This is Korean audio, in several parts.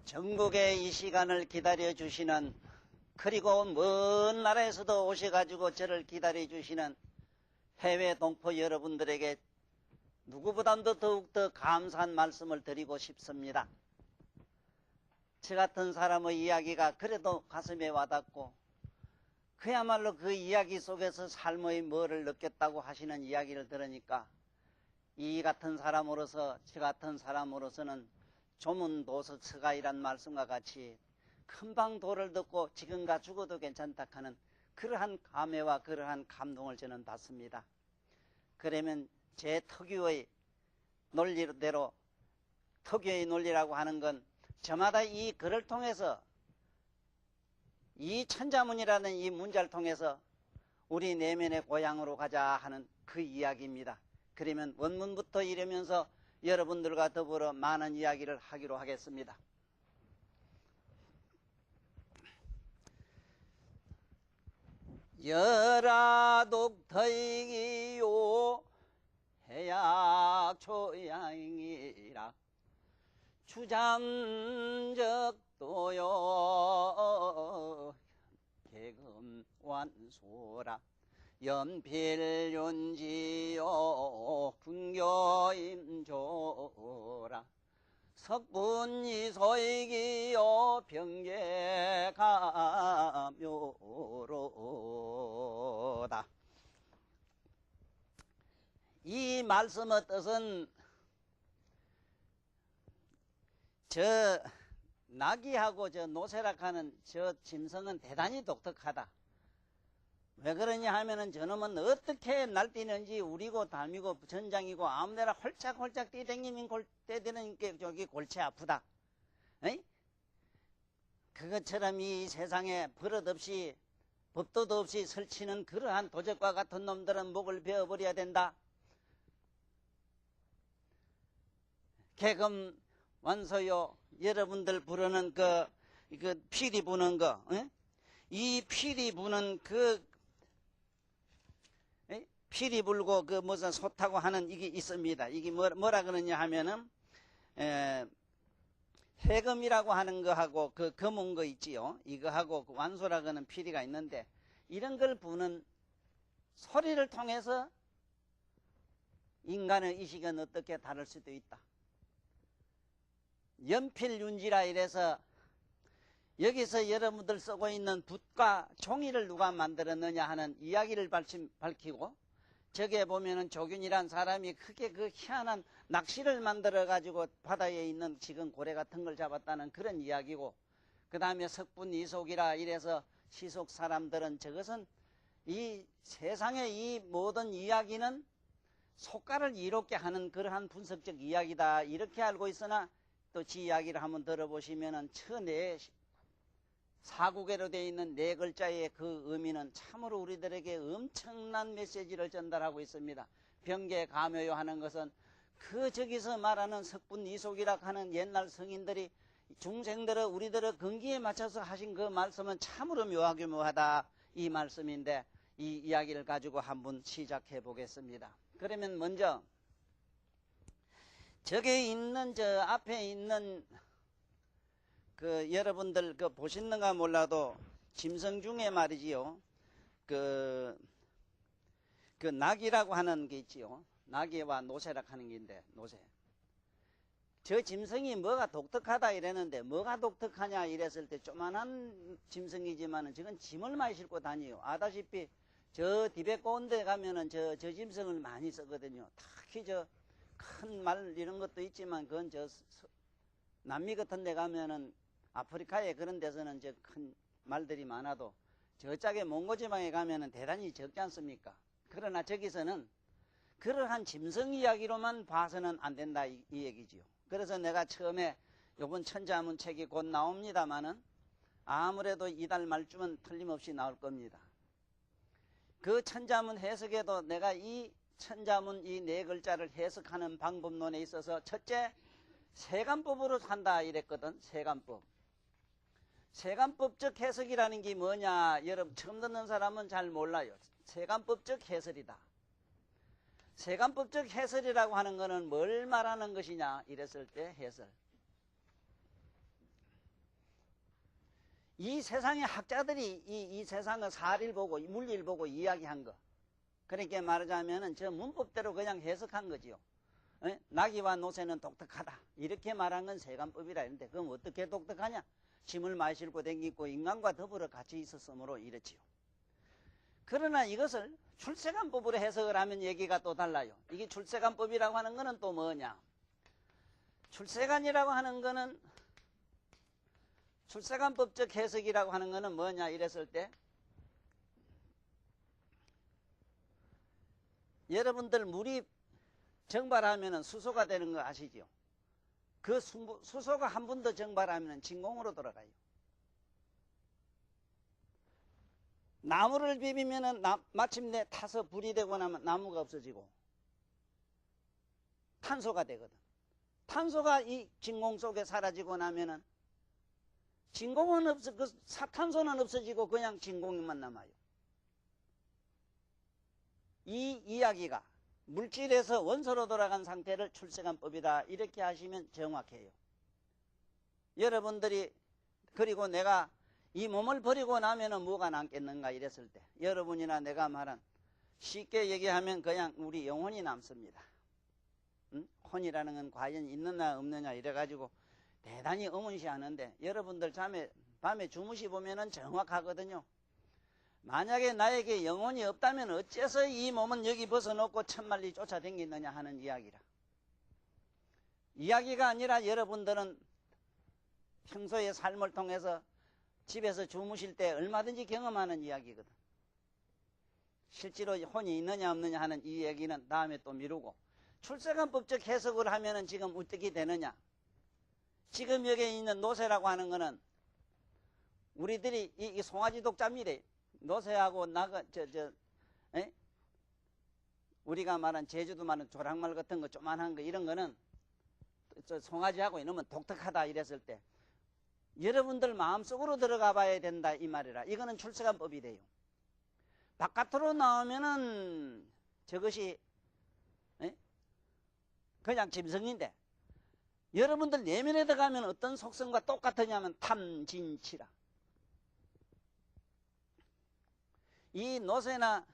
전국의 이 시간을 기다려 주시는, 그리고 먼 나라에서도 오셔가지고 저를 기다려 주시는 해외 동포 여러분들에게 누구보다도 더욱더 감사한 말씀을 드리고 싶습니다. 저 같은 사람의 이야기가 그래도 가슴에 와닿고, 그야말로 그 이야기 속에서 삶의 뭐를 느꼈다고 하시는 이야기를 들으니까 이 같은 사람으로서, 저 같은 사람으로서는 조문도서 서가이란 말씀과 같이 금방 도를 듣고 지금가 죽어도 괜찮다 하는 그러한 감회와 그러한 감동을 저는 받습니다. 그러면 제 특유의 논리대로, 특유의 논리라고 하는 건 저마다 이 글을 통해서, 이 천자문이라는 이 문자를 통해서 우리 내면의 고향으로 가자 하는 그 이야기입니다. 그러면 원문부터 이르면서 여러분들과 더불어 많은 이야기를 하기로 하겠습니다. 열하독터이기요 해약초양이라 주잠적도요 개금완소라 연필윤지요 군교임조라 석분이소이기요 병계가묘로다. 이 말씀의 뜻은 저 나귀하고 저 노세락하는 저 짐승은 대단히 독특하다. 왜 그러냐 하면은 저놈은 어떻게 날뛰는지 우리고 달미고 전장이고 아무데나 홀짝홀짝 뛰댕기는 뛰대는 게 저기 골치 아프다. 에이? 그것처럼 이 세상에 버릇없이 법도도 없이 설치는 그러한 도적과 같은 놈들은 목을 베어버려야 된다. 개금 완소요, 여러분들 부르는 그 피리 부는 거, 에? 이 피리 부는 피리 불고 무슨 솥하고 하는 이게 있습니다. 이게 뭐라 그러냐 하면은, 해금이라고 하는 거하고 그 검은 거 있지요. 이거하고 그 완소라고 하는 피리가 있는데, 이런 걸 부는 소리를 통해서 인간의 의식은 어떻게 다를 수도 있다. 연필윤지라 이래서 여기서 여러분들 쓰고 있는 붓과 종이를 누가 만들었느냐 하는 이야기를 밝히고, 저게 보면은 조균이란 사람이 크게 그 희한한 낚시를 만들어 가지고 바다에 있는 지금 고래 같은 걸 잡았다는 그런 이야기고, 그 다음에 석분이속이라 이래서 시속 사람들은 저것은 이 세상의 이 모든 이야기는 속가를 이롭게 하는 그러한 분석적 이야기다 이렇게 알고 있으나, 또 지 이야기를 한번 들어보시면은 처네 사국에로 되어 있는 네 글자의 그 의미는 참으로 우리들에게 엄청난 메시지를 전달하고 있습니다. 병계가묘요 하는 것은 저기서 말하는 석분이속이라 하는 옛날 성인들이 중생들의 우리들의 근기에 맞춰서 하신 그 말씀은 참으로 묘하게 묘하다 이 말씀인데, 이 이야기를 가지고 한번 시작해 보겠습니다. 그러면 먼저 저게 있는 저 앞에 있는 여러분들 보시는가 몰라도 짐승 중에 말이지요. 낙이라고 하는 게 있지요. 낙이와 노새락 하는 게인데, 노새. 저 짐승이 뭐가 독특하다 이랬는데, 뭐가 독특하냐 이랬을 때 조만한 짐승이지만은 저건 짐을 많이 싣고 다니요. 아다시피 저 디베트 온 데 가면은 저 짐승을 많이 쓰거든요. 특히 저 큰 말 이런 것도 있지만, 그건 남미 같은 데 가면은 아프리카에 그런 데서는 저 큰 말들이 많아도 저짝에 몽고지방에 가면은 대단히 적지 않습니까? 그러나 저기서는 그러한 짐승 이야기로만 봐서는 안 된다 이 얘기지요. 그래서 내가 처음에 요번 천자문 책이 곧 나옵니다마는 아무래도 이달 말쯤은 틀림없이 나올 겁니다. 그 천자문 해석에도 내가 이 천자문 이 네 글자를 해석하는 방법론에 있어서 첫째, 세간법으로 한다 이랬거든. 세간법. 세간법적 해석이라는 게 뭐냐, 여러분 처음 듣는 사람은 잘 몰라요. 세간법적 해설이다. 세간법적 해설이라고 하는 것은 뭘 말하는 것이냐 이랬을 때 해설. 이 세상의 학자들이 이 세상의 사리를 보고 물리를 보고 이야기한 거. 그렇게 말하자면은 저 문법대로 그냥 해석한 거지요. 에? 나귀와 노새는 독특하다. 이렇게 말한 건 세간법이라 했는데 그럼 어떻게 독특하냐? 짐을 많이 싣고 댕기고 인간과 더불어 같이 있었으므로 이렇지요. 그러나 이것을 출세간법으로 해석을 하면 얘기가 또 달라요. 이게 출세간법이라고 하는 거는 또 뭐냐? 출세간이라고 하는 거는 출세간법적 해석이라고 하는 거는 뭐냐 이랬을 때 여러분들 물이 정발하면 수소가 되는 거 아시죠? 그 수소가 한 번 더 정발하면 진공으로 돌아가요. 나무를 비비면 마침내 타서 불이 되고 나면 나무가 없어지고 탄소가 되거든. 탄소가 이 진공 속에 사라지고 나면은 진공은 탄소는 없어지고 그냥 진공만 남아요. 이 이야기가 물질에서 원소로 돌아간 상태를 출세간법이다. 이렇게 하시면 정확해요. 여러분들이 그리고 내가 이 몸을 버리고 나면은 뭐가 남겠는가 이랬을 때 여러분이나 내가 말한 쉽게 얘기하면 그냥 우리 영혼이 남습니다. 응? 혼이라는 건 과연 있느냐 없느냐 이래가지고 대단히 의문시하는데 여러분들 밤에 주무시 보면은 정확하거든요. 만약에 나에게 영혼이 없다면 어째서 이 몸은 여기 벗어놓고 천만리 쫓아다니느냐 하는 이야기라. 이야기가 아니라 여러분들은 평소의 삶을 통해서 집에서 주무실 때 얼마든지 경험하는 이야기거든. 실제로 혼이 있느냐 없느냐 하는 이 얘기는 다음에 또 미루고 출세간법적 해석을 하면은 지금 어떻게 되느냐. 지금 여기에 있는 노새라고 하는 거는 우리들이 이 송아지 독자미래 노새하고 우리가 말한 제주도 말은 조랑말 같은 거 조만한 거 이런 거는 송아지하고 이러면 독특하다 이랬을 때 여러분들 마음속으로 들어가 봐야 된다 이 말이라. 이거는 출세간법이 돼요. 바깥으로 나오면은 저것이 그냥 짐승인데 여러분들 내면에 들어가면 어떤 속성과 똑같으냐면 탐진치라. 이 노새나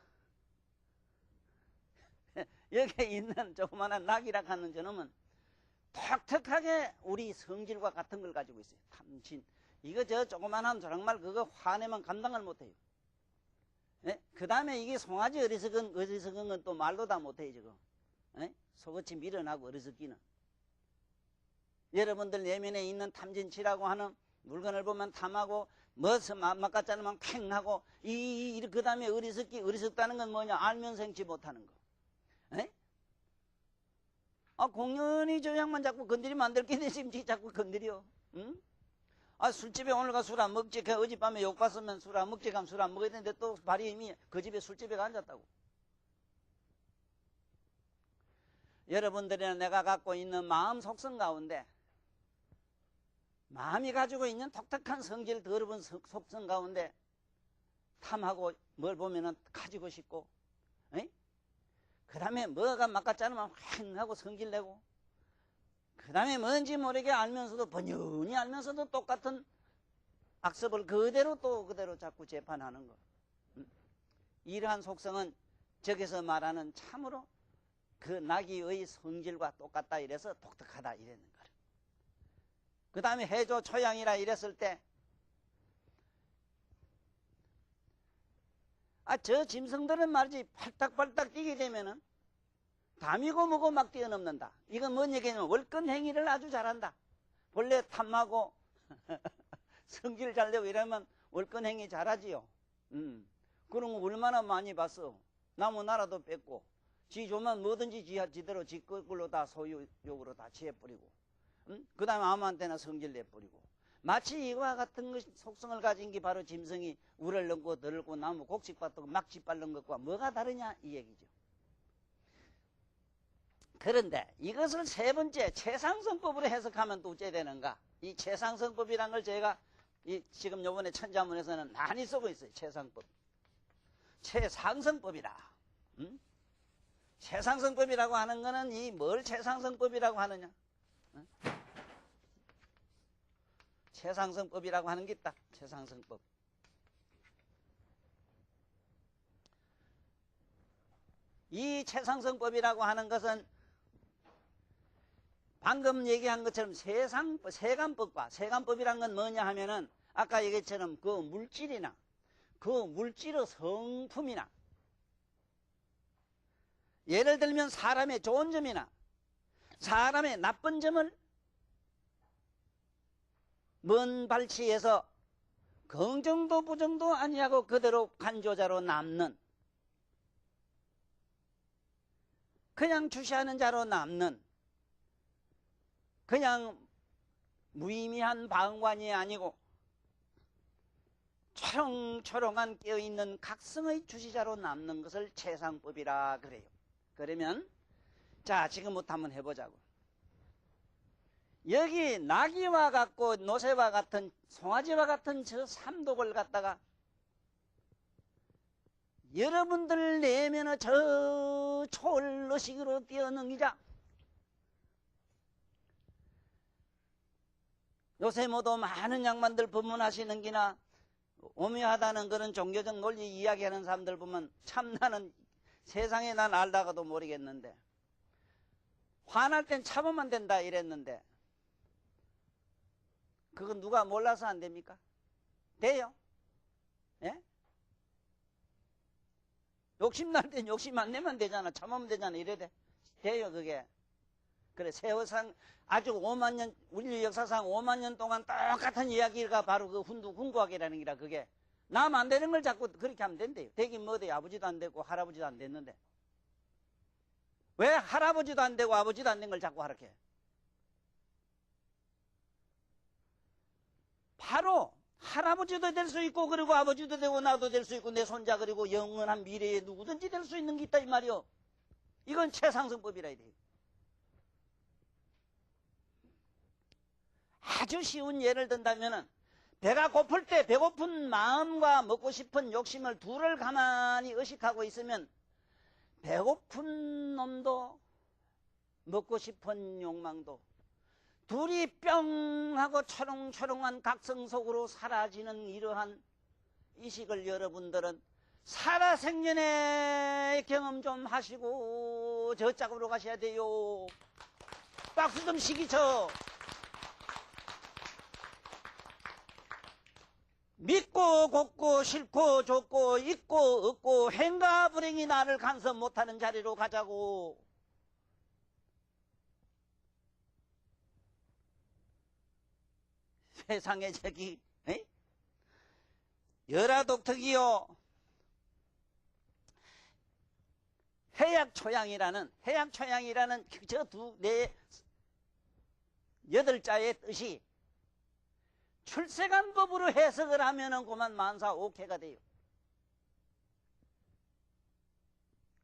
여기에 있는 조그마한 낙이라 하는 저놈은 독특하게 우리 성질과 같은 걸 가지고 있어요. 탐진. 이거 저 조그만한 조랑말 그거 화내면 감당을 못해요. 그 다음에 이게 송아지 어리석은 건 또 말도 다 못해요, 지금. 속어치 밀어나고 어리석기는. 여러분들 내면에 있는 탐진치라고 하는 물건을 보면 탐하고, 맛같지 않으면 팽하고, 그 다음에 어리석다는 건 뭐냐? 알면 생치 못하는 거. 공연히 저 양만 자꾸 건드리면 안 될 끼니 지금 자꾸 건드려. 응? 술집에 오늘 가 술 안 먹지. 어젯밤에 욕 봤으면 술 안 먹지. 가면 술 안 먹어야 되는데 또 발이 이미 그 집에 술집에 앉았다고. 여러분들이나 내가 갖고 있는 마음 속성 가운데 마음이 가지고 있는 독특한 성질 더러운 속성 가운데 탐하고 뭘 보면은 가지고 싶고 그 다음에 뭐가 막같지 않으면 휑하고 성질내고 그 다음에 뭔지 모르게 알면서도 번연히 알면서도 똑같은 악습을 그대로 자꾸 재판하는 거. 이러한 속성은 저기서 말하는 참으로 그 나귀의 성질과 똑같다 이래서 독특하다 이랬는 거예요. 그 다음에 해조 초양이라 이랬을 때 저 짐승들은 말이지 팔딱팔딱 뛰게 되면은 담이고 뭐고 막 뛰어넘는다. 이건 뭔 얘기냐면 월권 행위를 아주 잘한다. 본래 탐하고 성질 잘 내고 이러면 월권 행위 잘하지요. 그런 거 얼마나 많이 봤어. 나무 나라도 뺏고 지 조만 뭐든지 지대로 지 걸로 다 소유욕으로 다 취해버리고 그 다음에 아무한테나 성질 내버리고 마치 이와 같은 속성을 가진 게 바로 짐승이 우를 넘고 들고 나무 곡식밭도 막 짓밟는 것과 뭐가 다르냐 이 얘기죠. 그런데 이것을 세 번째 최상성법으로 해석하면 또 어째 되는가? 이 최상성법이란 걸 제가 지금 요번에 천자문에서는 많이 쓰고 있어요. 최상법. 최상성법이라. 최상성법이라고 하는 거는 이 뭘 최상성법이라고 하느냐? 최상승법이라고 하는 게 있다. 최상승법. 이 최상승법이라고 하는 것은 방금 얘기한 것처럼 세간법과, 세간법이란 건 뭐냐 하면은 아까 얘기처럼 그 물질이나 그 물질의 성품이나 예를 들면 사람의 좋은 점이나 사람의 나쁜 점을 먼 발치에서 긍정도 부정도 아니하고 그대로 간조자로 남는, 그냥 주시하는 자로 남는, 그냥 무의미한 방관이 아니고 초롱초롱한 깨어있는 각성의 주시자로 남는 것을 최상법이라 그래요. 그러면 자, 지금부터 한번 해보자고. 여기 나귀와 같고 노새와 같은 송아지와 같은 저 삼독을 갖다가 여러분들 내면의 저 초월의식으로 뛰어넘기자. 요새 모두 많은 양반들 법문하시는 기나 오묘하다는 그런 종교적 논리 이야기하는 사람들 보면 참 나는 세상에 난 알다가도 모르겠는데, 화날 땐 참으면 된다 이랬는데 그건 누가 몰라서 안 됩니까? 돼요? 예? 욕심날 땐 욕심 안 내면 되잖아. 참으면 되잖아. 이래 돼요 그게. 그래, 세월상 아주 5만 년, 우리 역사상 5만 년 동안 똑같은 이야기가 바로 그 훈구학이라는 기라. 그게 남 안 되는 걸 자꾸 그렇게 하면 된대요. 되긴 뭐 돼요. 아버지도 안 되고 할아버지도 안 됐는데 왜 할아버지도 안 되고 아버지도 안 된 걸 자꾸 하렇게 해? 바로 할아버지도 될 수 있고 그리고 아버지도 되고 나도 될 수 있고 내 손자 그리고 영원한 미래에 누구든지 될 수 있는 게 있다 이 말이요. 이건 최상승법이라 해야 돼요. 아주 쉬운 예를 든다면은 배가 고플 때 배고픈 마음과 먹고 싶은 욕심을 둘을 가만히 의식하고 있으면 배고픈 놈도 먹고 싶은 욕망도 둘이 뿅 하고 초롱초롱한 각성 속으로 사라지는 이러한 이식을 여러분들은 살아생전에 경험 좀 하시고 저 짝으로 가셔야 돼요. 박수 좀 시기쳐. 믿고 곱고 싫고 좋고 있고 없고 행과 불행이 나를 간섭 못하는 자리로 가자고. 세상에 저기 열화독특이요 해약초양이라는 저 여덟 자의 뜻이 출세간 법으로 해석을 하면은 그만 만사오케가 돼요.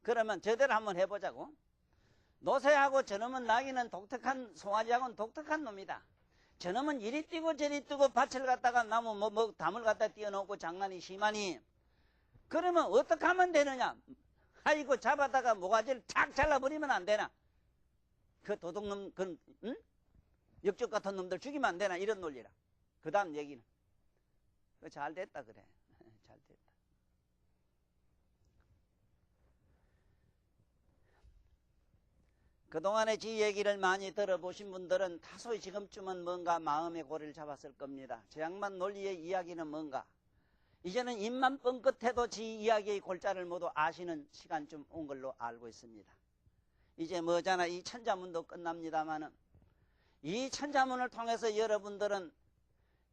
그러면 저대로 한번 해보자고. 노새하고 저놈은 나귀는 독특한, 송아지하고는 독특한 놈이다. 저놈은 이리 뛰고 저리 뛰고 밭을 갖다가 나무 담을 갖다 띄워놓고 장난이 심하니 그러면 어떻게 하면 되느냐. 아이고 잡아다가 모가지를 탁 잘라버리면 안 되나. 그 도둑놈 역적 같은 놈들 죽이면 안 되나. 이런 논리라. 그 다음 얘기는 잘 됐다 그래. 잘 됐다. 그동안에 지 얘기를 많이 들어보신 분들은 다소 지금쯤은 뭔가 마음의 고리를 잡았을 겁니다. 저 양반 논리의 이야기는 뭔가. 이제는 입만 뻥끗해도 지 이야기의 골자를 모두 아시는 시간쯤 온 걸로 알고 있습니다. 이제 뭐잖아. 이 천자문도 끝납니다마는 이 천자문을 통해서 여러분들은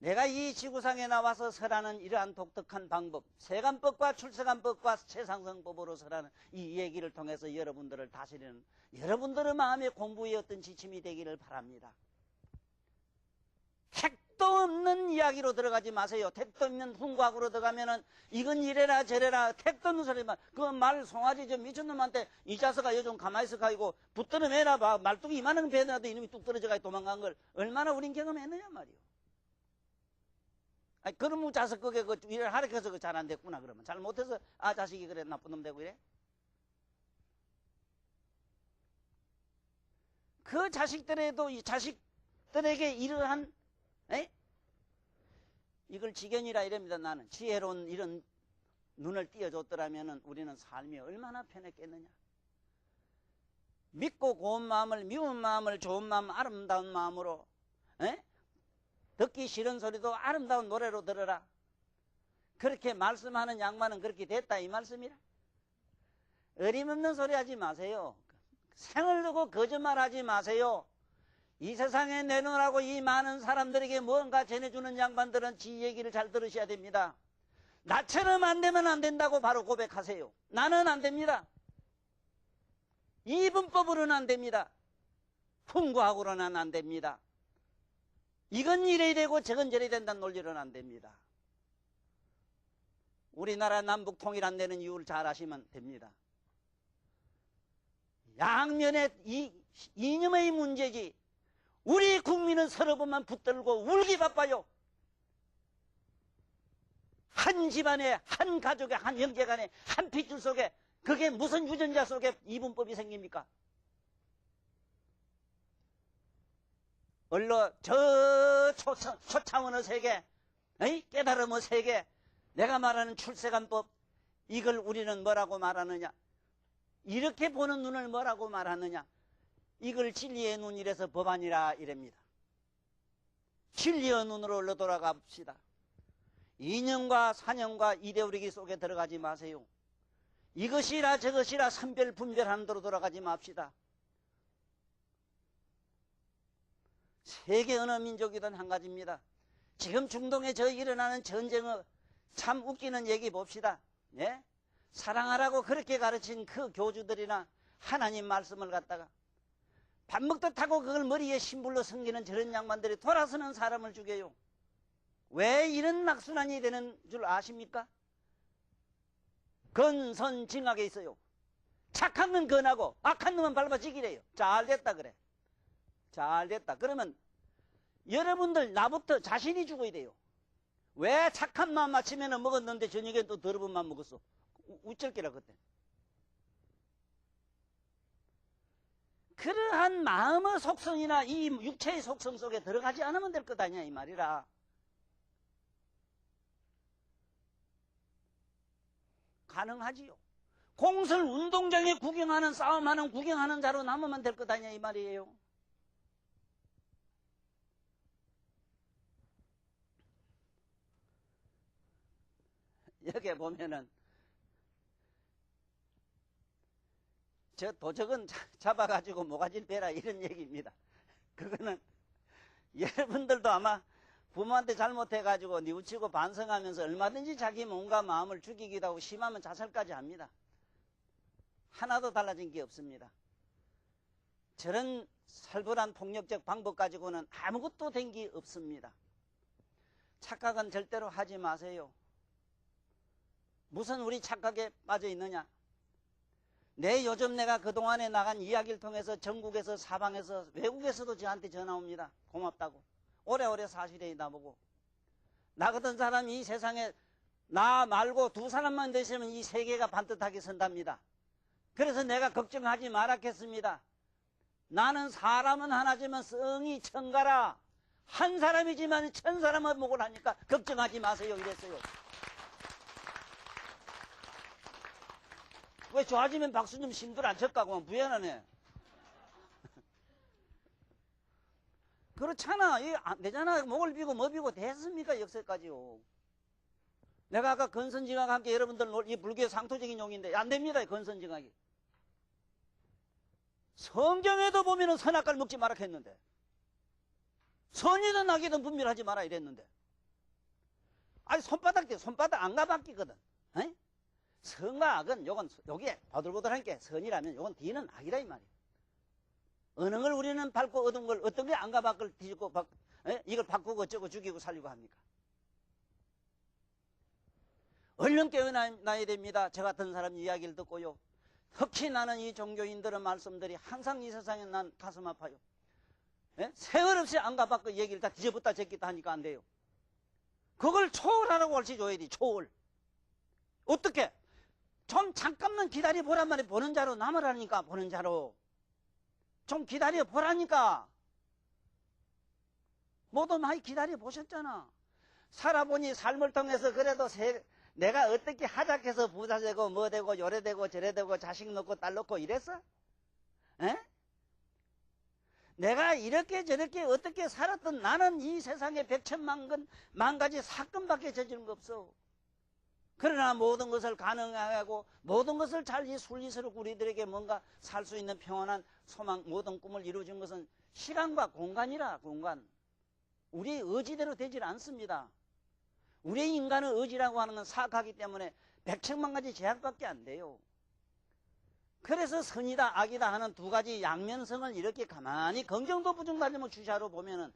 내가 이 지구상에 나와서 설하는 이러한 독특한 방법, 세간법과 출세간법과 최상승법으로 설하는 이 얘기를 통해서 여러분들을 다스리는 여러분들의 마음의 공부의 어떤 지침이 되기를 바랍니다. 택도 없는 이야기로 들어가지 마세요. 택도 없는 훈과학으로 들어가면은 이건 이래라 저래라 택도 없는 소리만. 그 말 송아지 저 미친놈한테 이 자식아 요즘 가만히 있어 가지고 붙들어 매나 봐. 말뚝이 이만한 배나도 이놈이 뚝 떨어져 가지고 도망간 걸 얼마나 우린 경험했느냐 말이요. 아니, 그러면 자식 그게 그 일을 하락해서 잘 안 됐구나. 그러면 잘못해서 아 자식이 그래 나쁜 놈 되고 이래. 그 자식들에도 이 자식들에게 이러한 이걸 지견이라 이럽니다. 나는 지혜로운 이런 눈을 띄워줬더라면 우리는 삶이 얼마나 편했겠느냐. 믿고 고운 마음을, 미운 마음을 좋은 마음, 아름다운 마음으로, 듣기 싫은 소리도 아름다운 노래로 들어라. 그렇게 말씀하는 양반은 그렇게 됐다 이 말씀이라. 어림없는 소리 하지 마세요. 생을 두고 거짓말하지 마세요. 이 세상에 내놓으라고 이 많은 사람들에게 뭔가 전해주는 양반들은 지 얘기를 잘 들으셔야 됩니다. 나처럼 안 되면 안 된다고 바로 고백하세요. 나는 안 됩니다. 이분법으로는 안 됩니다. 풍구하고는 안 됩니다. 이건 이래야 되고 저건 저래야 된다는 논리로는 안 됩니다. 우리나라 남북 통일 안 되는 이유를 잘 아시면 됩니다. 양면의 이념의 문제지 우리 국민은 서로 보면 붙들고 울기 바빠요. 한 집안에, 한 가족에, 한 형제간에, 한 핏줄 속에 그게 무슨 유전자 속에 이분법이 생깁니까? 얼로 저 초차원의 세계, 깨달음의 세계, 내가 말하는 출세관법, 이걸 우리는 뭐라고 말하느냐? 이렇게 보는 눈을 뭐라고 말하느냐? 이걸 진리의 눈이라서 법안이라 이랍니다. 진리의 눈으로 얼른 돌아가 봅시다. 이념과 사념과 이데올로기 속에 들어가지 마세요. 이것이라 저것이라 선별 분별하는 대로 돌아가지 맙시다. 세계 어느 민족이든 한 가지입니다. 지금 중동에 일어나는 전쟁의 참 웃기는 얘기 봅시다. 예? 사랑하라고 그렇게 가르친 그 교주들이나 하나님 말씀을 갖다가 밥 먹듯 하고 그걸 머리에 심불로 섬기는 저런 양반들이 돌아서는 사람을 죽여요. 왜 이런 낙순환이 되는 줄 아십니까? 건선징악에 있어요. 착한 놈은 건하고 악한 놈은 밟아지기래요. 잘 됐다 그래. 잘 됐다. 그러면 여러분들 나부터 자신이 죽어야 돼요. 왜 착한 마음 아침에는 먹었는데 저녁에 또 더러운 마음 먹었어? 우쩔기라 그때. 그러한 마음의 속성이나 이 육체의 속성 속에 들어가지 않으면 될 것 아니야 이 말이라. 가능하지요. 공설 운동장에 구경하는 싸움하는 구경하는 자로 남으면 될 것 아니야 이 말이에요. 여기 보면은 저 도적은 잡아가지고 모가지를 베라 이런 얘기입니다. 그거는 여러분들도 아마 부모한테 잘못해가지고 뉘우치고 반성하면서 얼마든지 자기 몸과 마음을 죽이기도 하고 심하면 자살까지 합니다. 하나도 달라진 게 없습니다. 저런 살벌한 폭력적 방법 가지고는 아무것도 된 게 없습니다. 착각은 절대로 하지 마세요. 무슨 우리 착각에 빠져 있느냐? 요즘 내가 그동안에 나간 이야기를 통해서 전국에서 사방에서 외국에서도 저한테 전화 옵니다. 고맙다고. 오래오래 사실에 나보고. 나 같은 사람이 이 세상에 나 말고 두 사람만 되시면 이 세계가 반듯하게 선답니다. 그래서 내가 걱정하지 말았겠습니다. 나는 사람은 하나지만 성이 천가라. 한 사람이지만 천 사람을 목을 하니까 걱정하지 마세요 이랬어요. 왜 좋아지면 박수 좀 심들 안 쳤까고 무연하네. 그렇잖아. 이게 안 되잖아. 목을 비고 뭐 비고 됐습니까 역사까지요. 내가 아까 건선징악과 함께 여러분들 이 불교의 상토적인 용인데 안 됩니다 건선징악이. 성경에도 보면은 선악과를 먹지 마라 했는데 선이든 악이든 분별하지 마라 이랬는데 아니 손바닥 안 가바뀌거든. 선과 악은 요게 바들바들하니까 선이라면 요건 뒤는 악이라 이 말이에요. 어느 걸 우리는 밟고 얻은 걸 어떤 게 안 가바꿀 뒤집고 이걸 바꾸고 어쩌고 죽이고 살리고 합니까? 얼른 깨어나야 됩니다. 저 같은 사람 이야기를 듣고요. 특히 나는 이 종교인들의 말씀들이 항상 이 세상에 난 가슴 아파요. 세월 없이 안 가바꿔 얘기를 다 뒤집었다 제끼다 하니까 안 돼요. 그걸 초월하라고 할지 줘야 돼. 초월. 어떻게? 좀 잠깐만 기다려 보란 말이야. 보는 자로 남으라니까. 보는 자로. 좀 기다려 보라니까. 모두 많이 기다려 보셨잖아. 살아보니 삶을 통해서 그래도 내가 어떻게 하작해서 부자 되고 뭐 되고 요래 되고 저래 되고 자식 놓고 딸 놓고 이랬어? 에? 내가 이렇게 저렇게 어떻게 살았던 나는 이 세상에 백천만 가지 사건밖에 저지른 거 없어. 그러나 모든 것을 가능하고 모든 것을 잘 순리스럽고 우리들에게 뭔가 살 수 있는 평안한 소망, 모든 꿈을 이루어준 것은 시간과 공간이라, 공간. 우리의 의지대로 되질 않습니다. 우리의 인간의 의지라고 하는 건 사악하기 때문에 백천만 가지 제약밖에 안 돼요. 그래서 선이다 악이다 하는 두 가지 양면성을 이렇게 가만히 긍정도 부정가지고 주시하러 보면은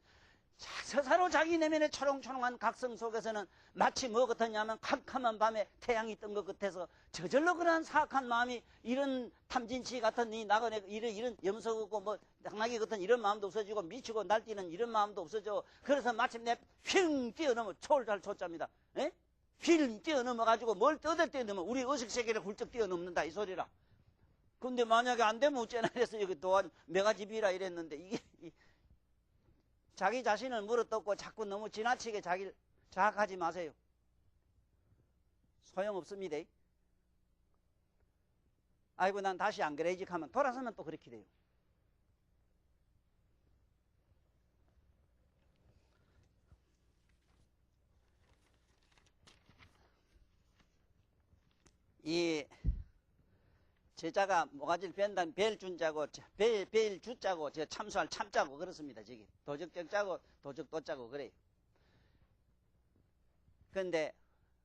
스스로 자기 내면의 초롱초롱한 각성 속에서는 마치 뭐 같았냐면 캄캄한 밤에 태양이 뜬 것 같아서 저절로 그러한 사악한 마음이 이런 탐진치 같은 이 나그네 이런 염소 같고 뭐 당나귀 같은 이런 마음도 없어지고 미치고 날뛰는 이런 마음도 없어져. 그래서 마침내 휙 뛰어넘어 초를 초자입니다. 휙 뛰어넘어 가지고 뭘 떠들 뛰어넘어 우리 의식세계를 훌쩍 뛰어넘는다 이 소리라. 근데 만약에 안 되면 어쩌나 해서 여기 또한 메가집이라 이랬는데 이게 자기 자신을 물어뜯고 자꾸 너무 지나치게 자기를 자학하지 마세요. 소용없습니다. 아이고 난 다시 안 그래야지 하면 돌아서면 또 그렇게 돼요. 이 제자가 모가지를 뺀다면 벨준자고 벨주자고 저 참수할 참자고 그렇습니다. 저기 도적적자고 도적도자고 그래요. 그런데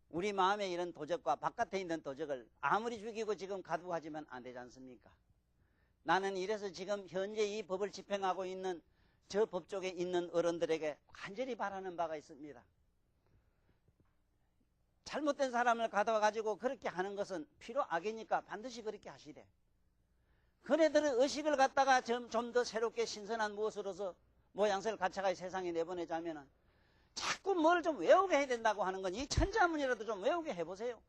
우리 마음에 이런 도적과 바깥에 있는 도적을 아무리 죽이고 지금 가두하지만 안 되지 않습니까? 나는 이래서 지금 현재 이 법을 집행하고 있는 저 법 쪽에 있는 어른들에게 간절히 바라는 바가 있습니다. 잘못된 사람을 가둬가지고 그렇게 하는 것은 필요 악이니까 반드시 그렇게 하시래. 그네들의 의식을 갖다가 좀 더 새롭게 신선한 무엇으로서 모양새를 갖춰가 세상에 내보내자면은 자꾸 뭘 좀 외우게 해야 된다고 하는 건 이 천자문이라도 좀 외우게 해보세요.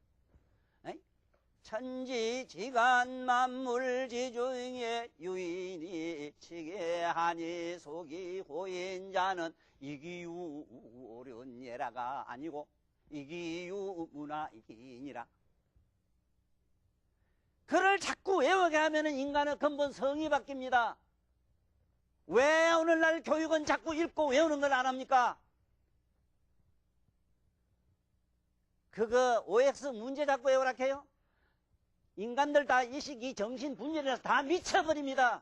에이? 천지지간 만물지중에 유인이 치계하니 속이 고인자는 이기유오륜 예라가 아니고 이기유문화이기니라. 그를 자꾸 외우게 하면 인간의 근본 성이 바뀝니다. 왜 오늘날 교육은 자꾸 읽고 외우는 걸 안 합니까? 그거 OX 문제 자꾸 외우라 해요? 인간들 다 이 시기 정신 분열이라서 다 미쳐버립니다.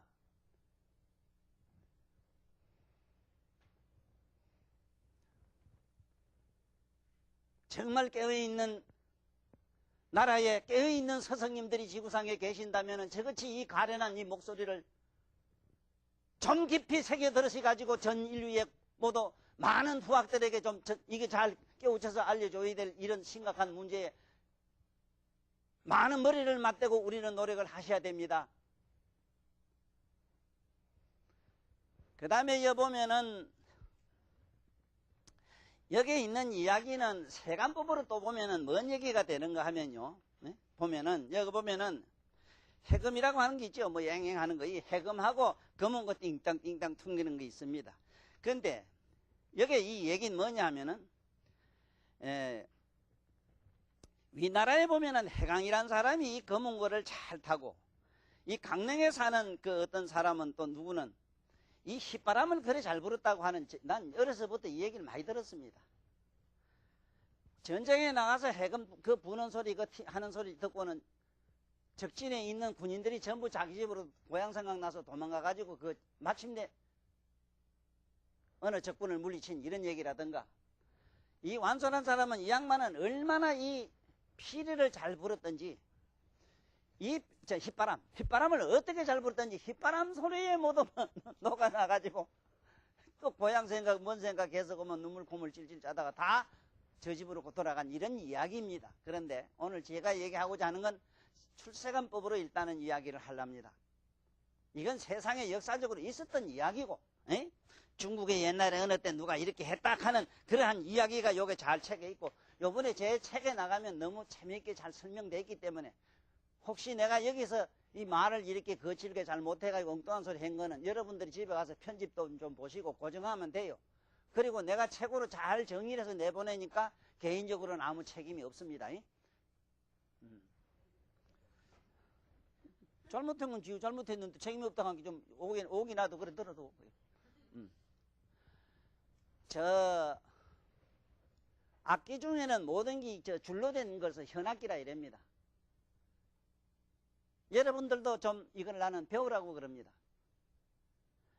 정말 깨어있는 나라에 깨어있는 스승님들이 지구상에 계신다면 저같이 이 가련한 이 목소리를 좀 깊이 새겨들으셔가지고 전 인류에 모두 많은 후학들에게 좀 이게 잘 깨우쳐서 알려줘야 될 이런 심각한 문제에 많은 머리를 맞대고 우리는 노력을 하셔야 됩니다. 그 다음에 여보면은 여기에 있는 이야기는 세간법으로 또 보면은 뭔 얘기가 되는가 하면요. 네? 보면은, 여기 보면은 해금이라고 하는 게 있죠. 뭐 양행하는 거. 이 해금하고 검은 거 띵땅띵땅 퉁기는 게 있습니다. 그런데 여기에 이 얘기는 뭐냐 하면은, 위나라에 보면은 해강이라는 사람이 이 검은 거를 잘 타고, 이 강릉에 사는 그 어떤 사람은 또 누구는 이 휘바람을 그래 잘 불었다고 하는, 난 어려서부터 이 얘기를 많이 들었습니다. 전쟁에 나가서 해금 그 부는 소리, 그 하는 소리 듣고는 적진에 있는 군인들이 전부 자기 집으로 고향 생각나서 도망가가지고 그 마침내 어느 적군을 물리친 이런 얘기라든가, 이 완솔한 사람은 이 양반은 얼마나 이 피리를 잘 불었던지, 이 휘바람을 어떻게 잘 불었던지 휘바람 소리에 모두 녹아나가지고 또 고향 생각 뭔 생각해서 그러면 눈물 콧물 찔찔 짜다가 다 저 집으로 돌아간 이런 이야기입니다. 그런데 오늘 제가 얘기하고자 하는 건 출세관법으로 일단은 이야기를 하렵니다. 이건 세상에 역사적으로 있었던 이야기고, 중국의 옛날에 어느 때 누가 이렇게 했다 하는 그러한 이야기가 요게 잘 책에 있고, 요번에 제 책에 나가면 너무 재미있게 잘 설명되어 있기 때문에 혹시 내가 여기서 이 말을 이렇게 거칠게 잘 못해가지고 엉뚱한 소리 한 거는 여러분들이 집에 가서 편집도 좀 보시고 고정하면 돼요. 그리고 내가 책으로 잘 정리를 해서 내보내니까 개인적으로는 아무 책임이 없습니다. 잘못한 건 지우 잘못했는데 책임이 없다고 한 게 좀 오긴 나도 그래 들어도. 저 악기 중에는 모든 게 저 줄로 된 것을 현악기라 이랍니다. 여러분들도 좀 이걸 나는 배우라고 그럽니다.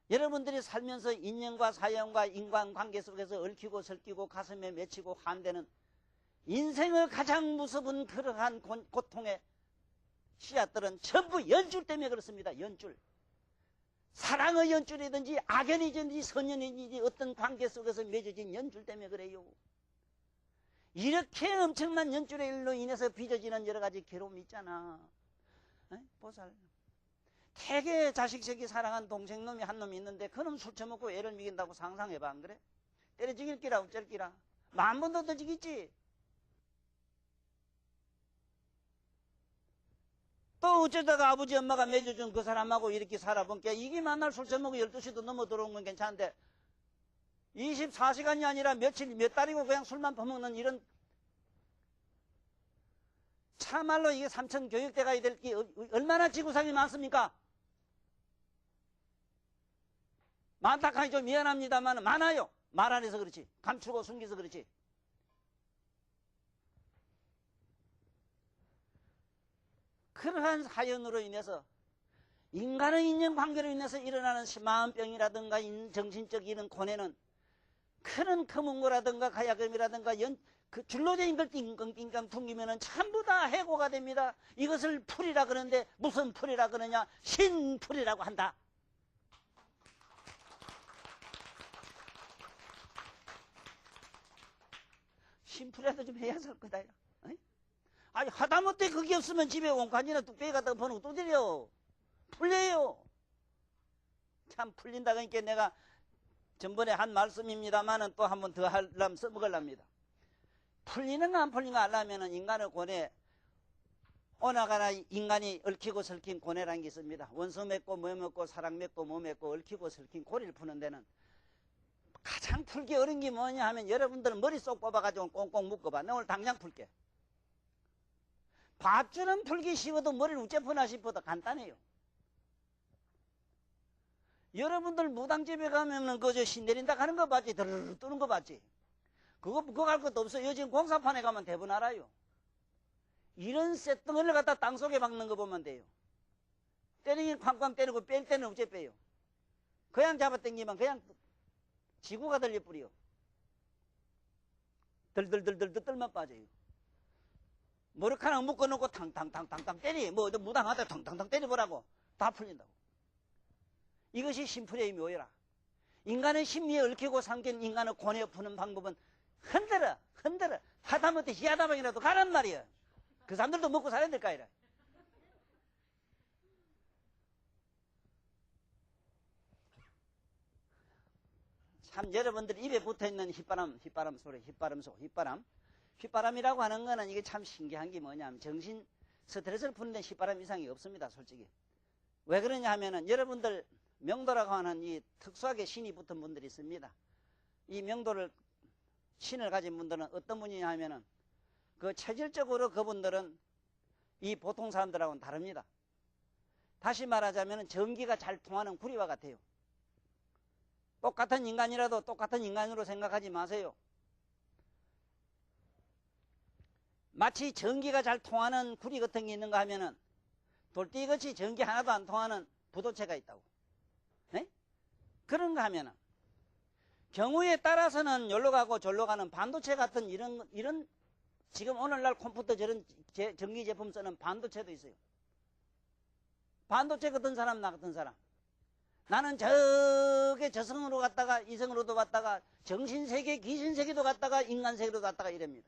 여러분들이 살면서 인연과 사연과 인간관계 속에서 얽히고 설키고 가슴에 맺히고 한대는 인생의 가장 무서운 그러한 고통의 씨앗들은 전부 연줄 때문에 그렇습니다. 연줄. 사랑의 연줄이든지 악연이든지 선연이든지 어떤 관계 속에서 맺어진 연줄 때문에 그래요. 이렇게 엄청난 연줄의 일로 인해서 빚어지는 여러 가지 괴로움이 있잖아. 보살. 되게 자식새끼 사랑한 동생놈이 한 놈이 있는데 그놈 술 처먹고 애를 먹인다고 상상해봐. 안 그래? 때려 죽일기라 어쩔기라. 만 번도 더 죽이지. 또 어쩌다가 아버지 엄마가 맺어준 그 사람하고 이렇게 살아보니까 이게 만날 술 처먹고 12시도 넘어 들어온 건 괜찮은데 24시간이 아니라 며칠 몇 달이고 그냥 술만 퍼먹는 이런 참말로 이게 삼천 교육대가 될 게 얼마나 지구상이 많습니까? 많다카니 좀 미안합니다만 많아요. 말 안 해서 그렇지. 감추고 숨겨서 그렇지. 그러한 사연으로 인해서 인간의 인연관계로 인해서 일어나는 마음병이라든가 정신적인 고뇌는 그런 커먼거라든가 가야금이라든가 그 줄로 된 걸 띵깡띵깡 퉁기면은 전부 다 해고가 됩니다. 이것을 풀이라 그러는데 무슨 풀이라 그러냐? 신풀이라고 한다. 신풀이라도 좀 해야 살 거다. 아니 하다못해 그게 없으면 집에 원칸이나 뚝배기 갖다가 버는 또 드려. 풀려요. 참 풀린다 그러니까 내가 전번에 한 말씀입니다만은 또 한 번 더 하려면 써먹으랍니다. 풀리는가 안 풀리는가 하려면은 인간의 고뇌, 오나가나 인간이 얽히고 설킨 고뇌라는 게 있습니다. 원수 맺고 뭐 맺고 사랑 맺고 뭐 맺고 얽히고 설킨 고리를 푸는 데는 가장 풀기 어려운 게 뭐냐 하면 여러분들은 머리 쏙 뽑아가지고 꽁꽁 묶어봐. 내가 오늘 당장 풀게. 밧줄은 풀기 쉬워도 머리를 우째 푸나 싶어도 간단해요. 여러분들 무당집에 가면은 그저 신 내린다 하는 거 봤지? 드르르 뜨는 거 봤지? 그거 갈 것도 없어. 요즘 공사판에 가면 대부분 알아요. 이런 쇳덩어리를 갖다 땅속에 박는 거 보면 돼요. 때리긴 쾅쾅 때리고 뺄 때는 어째 빼요? 그냥 잡아당기면 그냥 지구가 들려뿌려. 들들들들들 떨만 빠져요. 머리카락 묶어놓고 탕탕탕탕탕 때리. 뭐 무당하다 탕탕탕 때려보라고. 다 풀린다고. 이것이 심풀의 묘라. 인간의 심리에 얽히고 삼킨 인간의 고뇌 푸는 방법은 흔들어 하다못해 희하다방이라도 가란 말이야. 그 사람들도 먹고 살아야 될 거 아니라. 참 여러분들 입에 붙어있는 휘바람 소리, 휘바람이라고 하는 거는 이게 참 신기한 게 뭐냐면 정신 스트레스를 푸는 데 휘바람 이상이 없습니다. 솔직히. 왜 그러냐 하면은 여러분들 명도라고 하는 이 특수하게 신이 붙은 분들이 있습니다. 이 명도를 신을 가진 분들은 어떤 분이냐 하면은 그 체질적으로 그분들은 이 보통 사람들하고는 다릅니다. 다시 말하자면 전기가 잘 통하는 구리와 같아요. 똑같은 인간이라도 똑같은 인간으로 생각하지 마세요. 마치 전기가 잘 통하는 구리 같은 게 있는가 하면은 돌띠같이 전기 하나도 안 통하는 부도체가 있다고. 네? 그런가 하면은 경우에 따라서는 여기로 가고 저리로 가는 반도체 같은 이런 지금 오늘날 컴퓨터 저런 전기 제품 쓰는 반도체도 있어요. 반도체 같은 사람, 나 같은 사람. 나는 저게 저성으로 갔다가 이성으로도 갔다가 정신세계, 귀신세계도 갔다가 인간세계도 갔다가 이럽니다.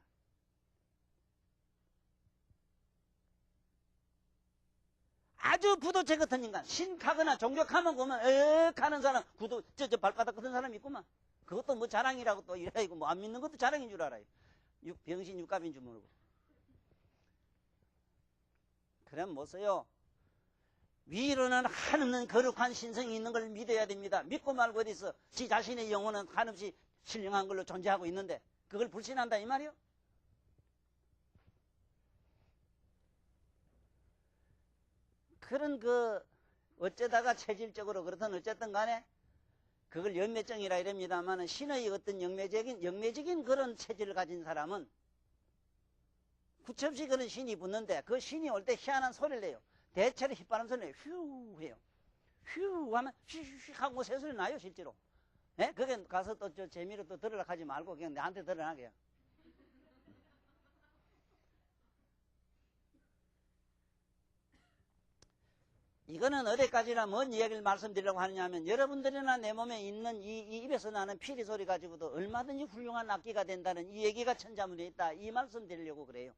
아주 부도체 같은 인간, 신카거나 종교하면 보면 억 하는 사람, 저 발바닥 같은 사람이 있구만. 그것도 뭐 자랑이라고 또 이래, 뭐 안 믿는 것도 자랑인 줄 알아요. 병신 육갑인 줄 모르고. 그럼 못 써요. 위로는 한없는 거룩한 신성이 있는 걸 믿어야 됩니다. 믿고 말고 어디 있어. 지 자신의 영혼은 한없이 신령한 걸로 존재하고 있는데 그걸 불신한다 이 말이요? 그런 어쩌다가 체질적으로 그렇든 어쨌든 간에 그걸 연매증이라 이럽니다만 신의 어떤 영매적인 그런 체질을 가진 사람은 구체 없이 그런 신이 붙는데 그 신이 올 때 희한한 소리를 내요. 대체로 휘바람 소리를 휴 해요. 휴 하면 휘휘 하고 새소리 나요 실제로. 예? 그게 가서 또 저 재미로 또 들으려고 하지 말고 그냥 나한테 들으라게요. 이거는 어디까지나 뭔 이야기를 말씀드리려고 하느냐 하면 여러분들이나 내 몸에 있는 이 입에서 나는 피리 소리 가지고도 얼마든지 훌륭한 악기가 된다는 이 얘기가 천자문에 있다. 이 말씀 드리려고 그래요.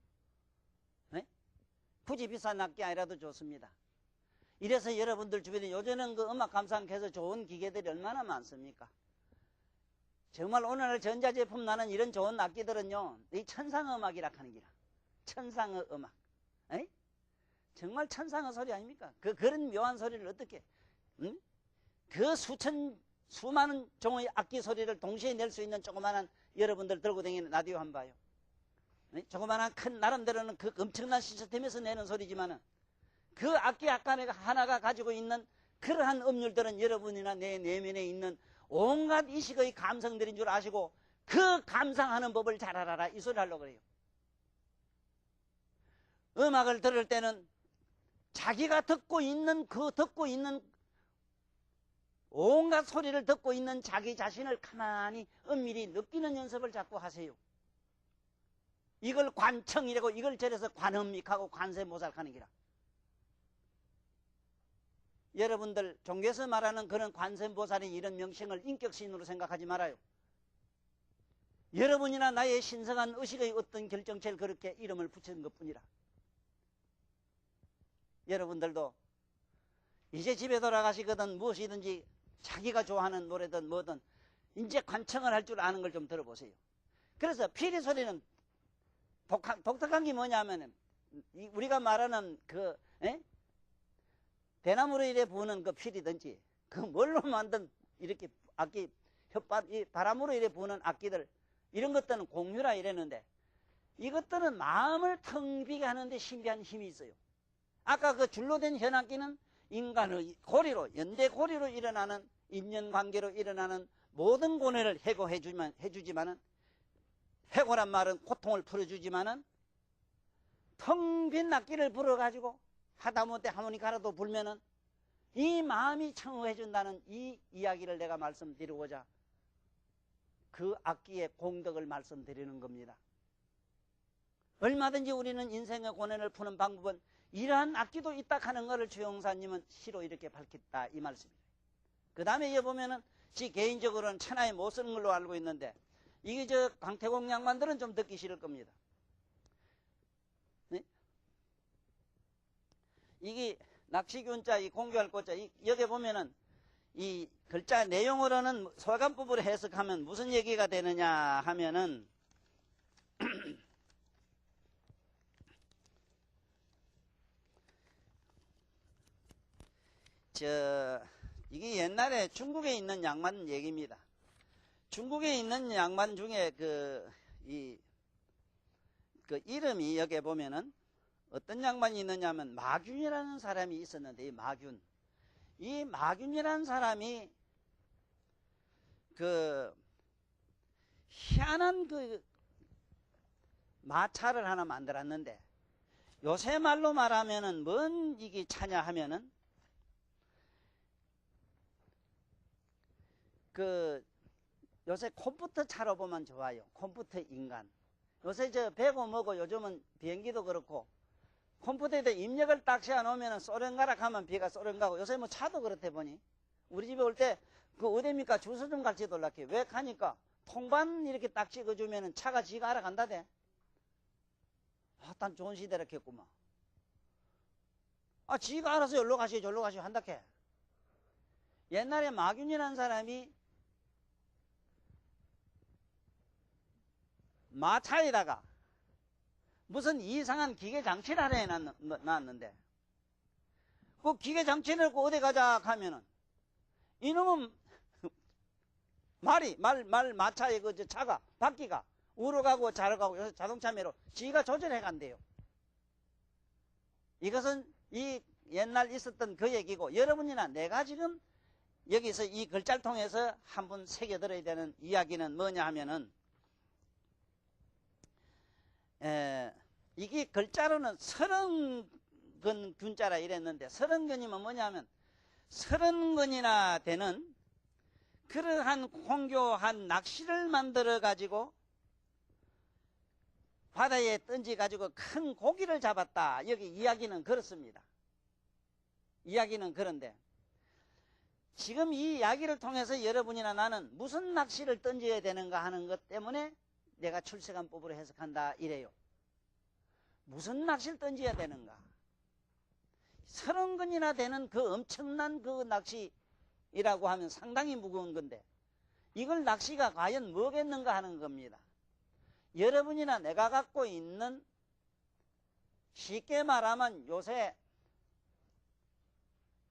네? 굳이 비싼 악기 아니라도 좋습니다. 이래서 여러분들 주변에 요즘은 그 음악 감상해서 좋은 기계들이 얼마나 많습니까? 정말 오늘날 전자제품 나는 이런 좋은 악기들은요, 이 천상음악이라 하는 기라. 천상의 음악. 에이? 정말 천상의 소리 아닙니까? 그런 묘한 소리를 어떻게, 응? 그 수많은 종의 악기 소리를 동시에 낼 수 있는 조그마한 여러분들 들고 다니는 라디오 한번 봐요. 응? 조그마한 큰, 나름대로는 그 엄청난 시스템에서 내는 소리지만은 그 악기 하나가 가지고 있는 그러한 음률들은 여러분이나 내 내면에 있는 온갖 이식의 감성들인 줄 아시고 그 감상하는 법을 잘 알아라. 이 소리 하려고 그래요. 음악을 들을 때는 자기가 듣고 있는 온갖 소리를 듣고 있는 자기 자신을 가만히 은밀히 느끼는 연습을 자꾸 하세요. 이걸 관청이라고 이걸 절에서 관음믹하고 관세모살하는 기라. 여러분들 종교에서 말하는 그런 관세음보살이 이런 명칭을 인격신으로 생각하지 말아요. 여러분이나 나의 신성한 의식의 어떤 결정체를 그렇게 이름을 붙이는 것뿐이라. 여러분들도 이제 집에 돌아가시거든 무엇이든지 자기가 좋아하는 노래든 뭐든 이제 관청을 할 줄 아는 걸 좀 들어보세요. 그래서 피리 소리는 독특한 게 뭐냐면 우리가 말하는 대나무로 이래 부는 그 필이든지 그 뭘로 만든 이렇게 악기 이 바람으로 이래 부는 악기들 이런 것들은 공유라 이랬는데 이것들은 마음을 텅 비게 하는데 신비한 힘이 있어요. 아까 그 줄로 된 현악기는 인간의 고리로 연대 고리로 일어나는 인연관계로 일어나는 모든 고뇌를 해주지만은 해고란 말은 고통을 풀어주지만은 텅 빈 악기를 불어가지고 하다못해 하모니카라도 불면은 이 마음이 청호해준다는 이 이야기를 내가 말씀드리고자 그 악기의 공덕을 말씀드리는 겁니다. 얼마든지 우리는 인생의 고뇌를 푸는 방법은 이러한 악기도 있다 하는 것을 주영사님은 시로 이렇게 밝혔다 이 말씀입니다. 그 다음에 이에 보면은 지 개인적으로는 천하에 못 쓰는 걸로 알고 있는데 이게 저 강태공 양반들은 좀 듣기 싫을 겁니다. 네? 이게 낚시균자, 이 공교할 꽃자, 여기 보면은 이 글자 내용으로는 소감법으로 해석하면 무슨 얘기가 되느냐 하면은 이게 옛날에 중국에 있는 양반 얘기입니다. 중국에 있는 양반 중에 그 이름이 여기 보면은 어떤 양반이 있느냐 하면 마균이라는 사람이 있었는데 이 마균이라는 사람이 그 희한한 그 마차를 하나 만들었는데 요새 말로 말하면은 뭔 이게 차냐 하면은 그 요새 컴퓨터 차로 보면 좋아요. 컴퓨터 인간. 요새 저 배고 뭐고 요즘은 비행기도 그렇고 컴퓨터에다 입력을 딱 씌워 놓으면 소련 가라 하면 비가 소련 가고 요새 뭐 차도 그렇대 보니 우리 집에 올 때 그 어디입니까 주소 좀 같이 돌락해. 왜 가니까 통반 이렇게 딱 찍어주면 차가 지가 알아간다대. 난 좋은 시대라 했구만. 지가 알아서 여기로 가시오 저기로 가시오 한다케. 옛날에 마균이라는 사람이 마차에다가 무슨 이상한 기계장치를 하나 해놨는데 그 기계장치를 어디 가자 하면은 이놈은 마차의 그 차가, 바퀴가 우로 가고 좌로 가고 요새 자동차매로 지가 조절해 간대요. 이것은 이 옛날 있었던 그 얘기고, 여러분이나 내가 지금 여기서 이 글자를 통해서 한번 새겨들어야 되는 이야기는 뭐냐 하면은, 이게 글자로는 30근 균자라 이랬는데, 30근이면 뭐냐 하면 30근이나 되는 그러한 공교한 낚시를 만들어 가지고 바다에 던지 가지고 큰 고기를 잡았다. 여기 이야기는 그렇습니다. 이야기는 그런데 지금 이 이야기를 통해서 여러분이나 나는 무슨 낚시를 던져야 되는가 하는 것 때문에 내가 출세관법으로 해석한다 이래요. 무슨 낚시를 던져야 되는가? 30근이나 되는 그 엄청난 그 낚시라고 하면 상당히 무거운 건데, 이걸 낚시가 과연 뭐겠는가 하는 겁니다. 여러분이나 내가 갖고 있는, 쉽게 말하면 요새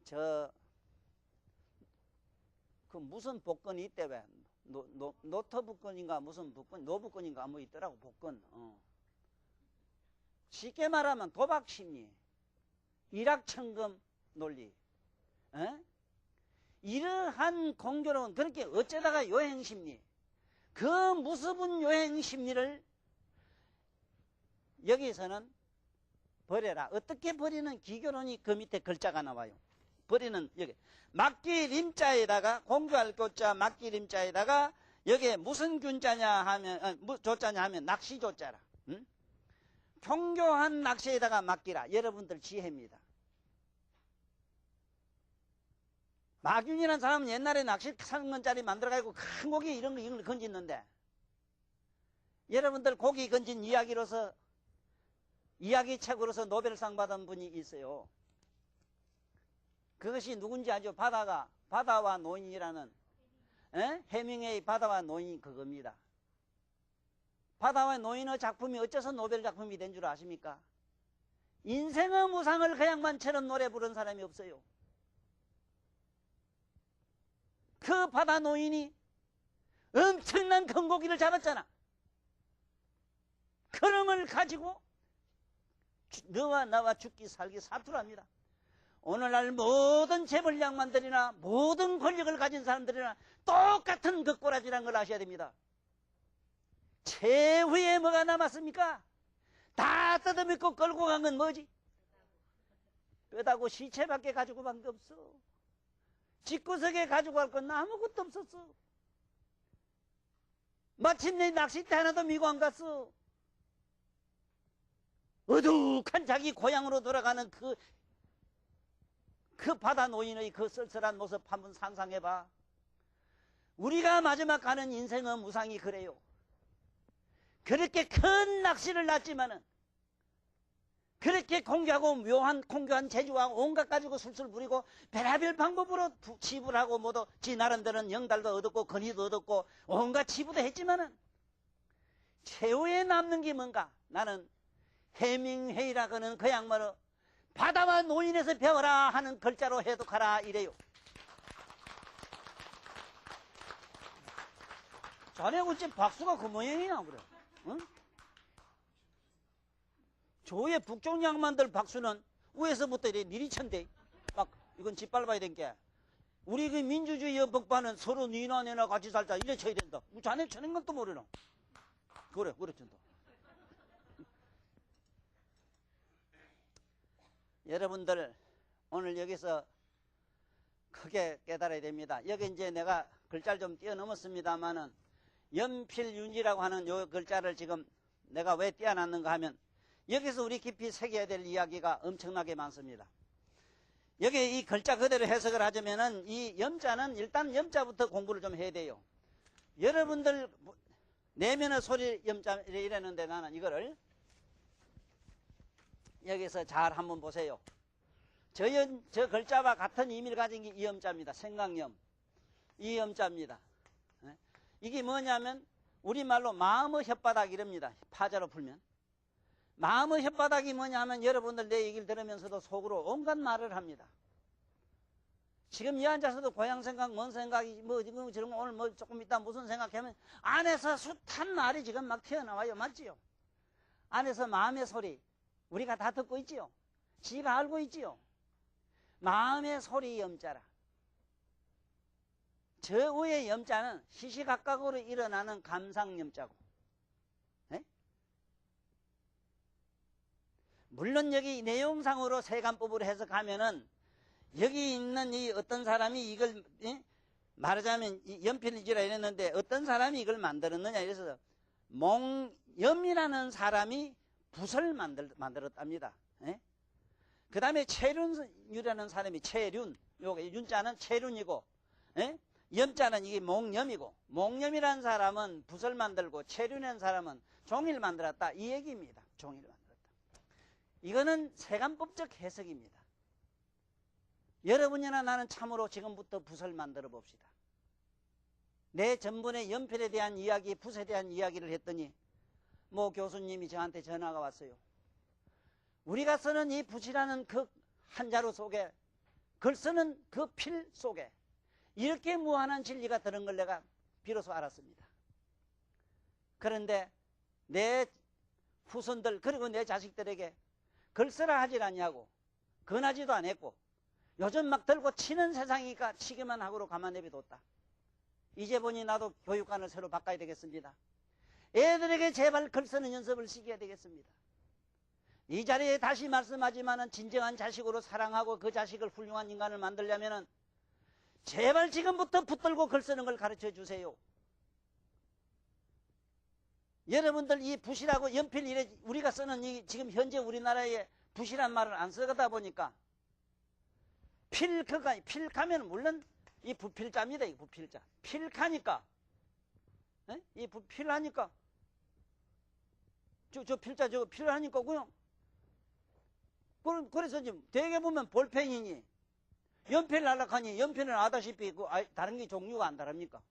그 무슨 복권이 있대. 왜 노트 복권인가 무슨 복권, 노복권인가 뭐 있더라고. 복권. 쉽게 말하면 도박심리, 일확천금 논리, 이러한 공교로운, 그렇게 어쩌다가 요행심리, 그 무수분 요행심리를 여기서는 버려라. 어떻게 버리는 기교론이 그 밑에 글자가 나와요. 버리는, 여기 막기림자에다가, 공교할 교자 막기림자에다가 여기에 무슨 균자냐 하면, 조자냐 하면 낚시조자라. 경교한 낚시에다가 맡기라. 여러분들 지혜입니다. 마균이라는 사람은 옛날에 낚시 3근짜리 만들어가지고 큰 고기 이런 걸 건졌는데, 여러분들 고기 건진 이야기로서, 이야기책으로서 노벨상 받은 분이 있어요. 그것이 누군지 아죠? 바다와 노인이라는, 해밍웨이 바다와 노인이 그겁니다. 바다와 노인의 작품이 어째서 노벨 작품이 된 줄 아십니까? 인생의 무상을 그양만처럼 노래 부른 사람이 없어요. 그 바다 노인이 엄청난 큰 고기를 잡았잖아. 그놈을 가지고 너와 나와 죽기 살기 사투랍니다. 오늘날 모든 재벌 양반들이나 모든 권력을 가진 사람들이나 똑같은 그 꼬라지라는 걸 아셔야 됩니다. 최후에 뭐가 남았습니까? 다 뜯어먹고 끌고 간 건 뭐지? 뼈다고 시체밖에 가지고 간 게 없어. 집구석에 가지고 갈 건 아무것도 없었어. 마침내 낚싯대 하나도 미고 안 갔어. 어둑한 자기 고향으로 돌아가는 그 바다 노인의 그 쓸쓸한 모습 한번 상상해봐. 우리가 마지막 가는 인생의 무상이 그래요. 그렇게 큰 낚시를 놨지만은, 그렇게 공교한 재주와 온갖 가지고 술술 부리고 별의별 방법으로 치부하고 모두 지 나름대로는 영달도 얻었고 건의도 얻었고 온갖 치부도 했지만은 최후에 남는 게 뭔가? 나는 해밍웨이라고는 그 양반을 바다와 노인에서 배워라 하는 글자로 해독하라 이래요. 자네 어째 박수가 그 모양이냐 그래? 응? 조의 북쪽 양반들 박수는 위에서부터 이래 니리천대. 막 이건 짓밟아야 된 게. 우리 그 민주주의 법반은 서로 니나 내나 같이 살자 이래 쳐야 된다. 자네 쳐는 것도 모르나? 그래 쳐다. 여러분들 오늘 여기서 크게 깨달아야 됩니다. 여기 이제 내가 글자를 좀 뛰어넘었습니다만은 연필윤이라고 하는 요 글자를 지금 내가 왜 띄어놨는가 하면 여기서 우리 깊이 새겨야 될 이야기가 엄청나게 많습니다. 여기 이 글자 그대로 해석을 하자면은 이 염자는 일단 염자부터 공부를 좀 해야 돼요. 여러분들 내면의 소리 염자 이랬는데 나는 이거를 여기서 잘 한번 보세요. 저 글자와 같은 의미를 가진 게 이 염자입니다. 생강염. 이 염자입니다. 이게 뭐냐면 우리말로 마음의 혓바닥 이럽니다. 파자로 풀면. 마음의 혓바닥이 뭐냐면 여러분들 내 얘기를 들으면서도 속으로 온갖 말을 합니다. 지금 이 앉아서도 고향 생각, 뭔 생각이, 뭐, 지금 저런 거 오늘 뭐 조금 있다 무슨 생각하면 안에서 숱한 말이 지금 막 튀어나와요. 맞지요? 안에서 마음의 소리. 우리가 다 듣고 있지요? 지가 알고 있지요? 마음의 소리 염자라. 저 위에 염자는 시시각각으로 일어나는 감상 염자고. 네? 물론 여기 내용상으로 세간법으로 해석하면은 여기 있는 이 어떤 사람이 이걸 말하자면 연필이라 이랬는데 어떤 사람이 이걸 만들었느냐 이래서 몽염이라는 사람이 붓을 만들었답니다. 그 다음에 체륜이라는 사람이 체륜, 요게 윤자는 체륜이고 염자는 이게 몽염이고 몽염이라는 사람은 붓을 만들고 체륜이라는 사람은 종이를 만들었다 이 얘기입니다. 종이를 만들었다. 이거는 세간법적 해석입니다. 여러분이나 나는 참으로 지금부터 붓을 만들어 봅시다. 내 전번에 연필에 대한 이야기, 붓에 대한 이야기를 했더니 모 교수님이 저한테 전화가 왔어요. 우리가 쓰는 이 붓이라는 그 한자루 속에 글 쓰는 그 필 속에 이렇게 무한한 진리가 들은 걸 내가 비로소 알았습니다. 그런데 내 후손들 그리고 내 자식들에게 글 쓰라 하질 않냐고 권하지도 안 했고 요즘 막 들고 치는 세상이니까 치기만 하고로 가만 내비뒀다. 이제 보니 나도 교육관을 새로 바꿔야 되겠습니다. 애들에게 제발 글 쓰는 연습을 시켜야 되겠습니다. 이 자리에 다시 말씀하지만은 진정한 자식으로 사랑하고 그 자식을 훌륭한 인간을 만들려면은 제발 지금부터 붙들고 글 쓰는 걸 가르쳐 주세요. 여러분들 이 붓이라고 연필 이래 우리가 쓰는 이 지금 현재 우리나라에 붓이란 말을 안 쓰다 보니까 필카면 물론 이 부필자입니다. 이 부필자. 필카니까. 이 부필하니까. 저 필자 저거 필하니까고요. 그래서 지금 대개 보면 볼펜이니 연필 날락하니 연필은 아다시피 다른 게 종류가 안 다릅니까?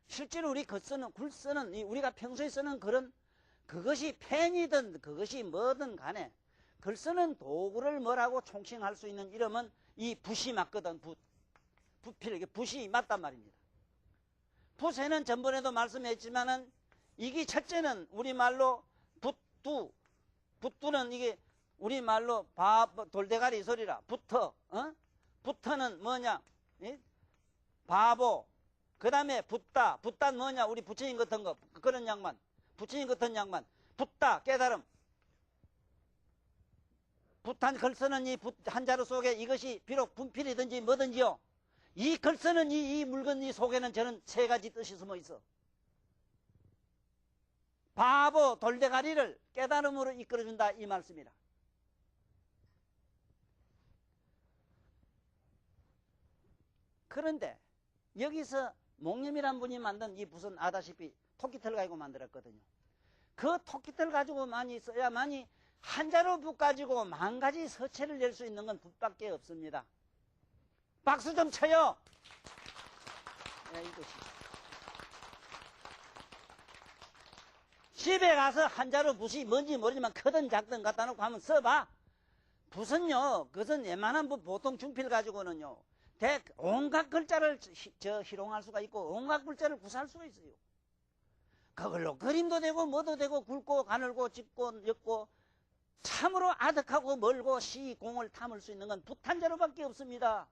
실제로 우리 글 쓰는 우리가 평소에 쓰는 글은 그것이 펜이든 그것이 뭐든 간에 글 쓰는 도구를 뭐라고 총칭할 수 있는 이름은 이 붓이 맞거든. 붓필 이게 붓이 맞단 말입니다. 붓에는 전번에도 말씀했지만은 이게 첫째는 우리말로 붓두는 이게 우리말로 돌대가리 소리라 붙어 붙어는 뭐냐 바보 그 다음에 붓다 뭐냐 우리 부처님 같은 거 그런 양반 부처님 같은 양반 붓다 깨달음 붓한 글 쓰는 이 붓 한자루 속에 이것이 비록 분필이든지 뭐든지요 이 글 쓰는 이 물건 이 속에는 저는 세 가지 뜻이 숨어 있어. 바보 돌대가리를 깨달음으로 이끌어준다 이 말씀이라. 그런데 여기서 몽념이란 분이 만든 이 붓은 아다시피 토끼털 가지고 만들었거든요. 그 토끼털 가지고 많이 써야만이 한자로 붓 가지고 만 가지 서체를 낼 수 있는 건 붓밖에 없습니다. 박수 좀 쳐요. 이것이. 집에 가서 한자로 붓이 뭔지 모르지만 크든 작든 갖다 놓고 한번 써봐. 붓은요, 그것은 웬만한 보통 중필 가지고는요, 온갖 글자를 희롱할 수가 있고, 온갖 글자를 구사할 수가 있어요. 그걸로 그림도 되고, 뭐도 되고, 굵고, 가늘고, 짙고, 옅고, 참으로 아득하고 멀고 시, 공을 담을 수 있는 건 붓 한자로밖에 없습니다.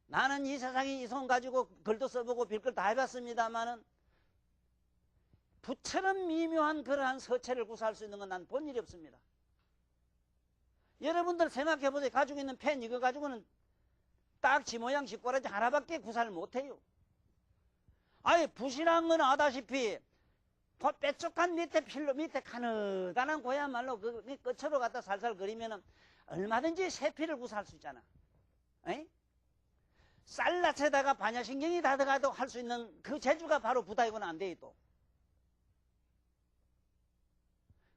나는 이 세상에 이 손 가지고 글도 써보고 빌글 다 해봤습니다만은, 붓처럼 미묘한 그러한 서체를 구사할 수 있는 건 난 본 일이 없습니다. 여러분들 생각해보세요. 가지고 있는 펜 이거 가지고는 딱 지 모양 지 꼬라지 하나밖에 구사를 못해요. 아예 붓이란 건 아다시피 그 뾰족한 밑에 필로 밑에 가느다란 고야말로 그 끝으로 갖다 살살 그리면은 얼마든지 세피를 구사할 수 있잖아. 에이? 쌀라체다가 반야신경이 다 들어가도 할 수 있는 그 재주가 바로 붓아이고는 안 돼 또.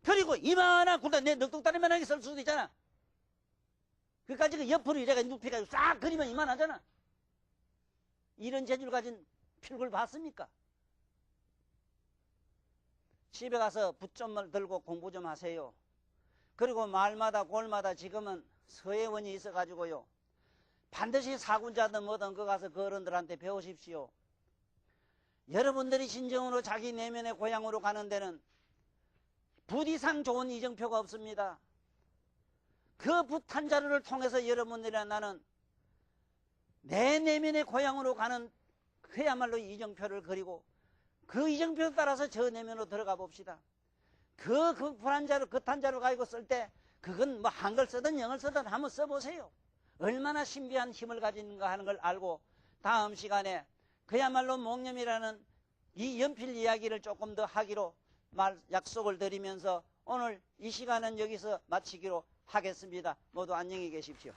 그리고 이만한 굵다 내 넉둑다리만하게 쓸 수도 있잖아. 그까지 그 옆으로 이래가 눕혀가지고 싹 그리면 이만하잖아. 이런 재주를 가진 필글 봤습니까? 집에 가서 붓 좀 들고 공부 좀 하세요. 그리고 마을마다 골마다 지금은 서예원이 있어가지고요. 반드시 사군자든 뭐든 그 가서 그 어른들한테 배우십시오. 여러분들이 진정으로 자기 내면의 고향으로 가는 데는 붓 이상 좋은 이정표가 없습니다. 그 붓 한 자루를 통해서 여러분들이나 나는 내 내면의 고향으로 가는 그야말로 이정표를 그리고 그 이정표에 따라서 저 내면으로 들어가 봅시다. 그 붓 한 자루, 그 한 자루 가지고 쓸 때 그건 뭐 한글 쓰든 영어를 쓰든 한번 써보세요. 얼마나 신비한 힘을 가지는가 하는 걸 알고 다음 시간에 그야말로 목념이라는 이 연필 이야기를 조금 더 하기로 약속을 드리면서 오늘 이 시간은 여기서 마치기로 하겠습니다. 모두 안녕히 계십시오.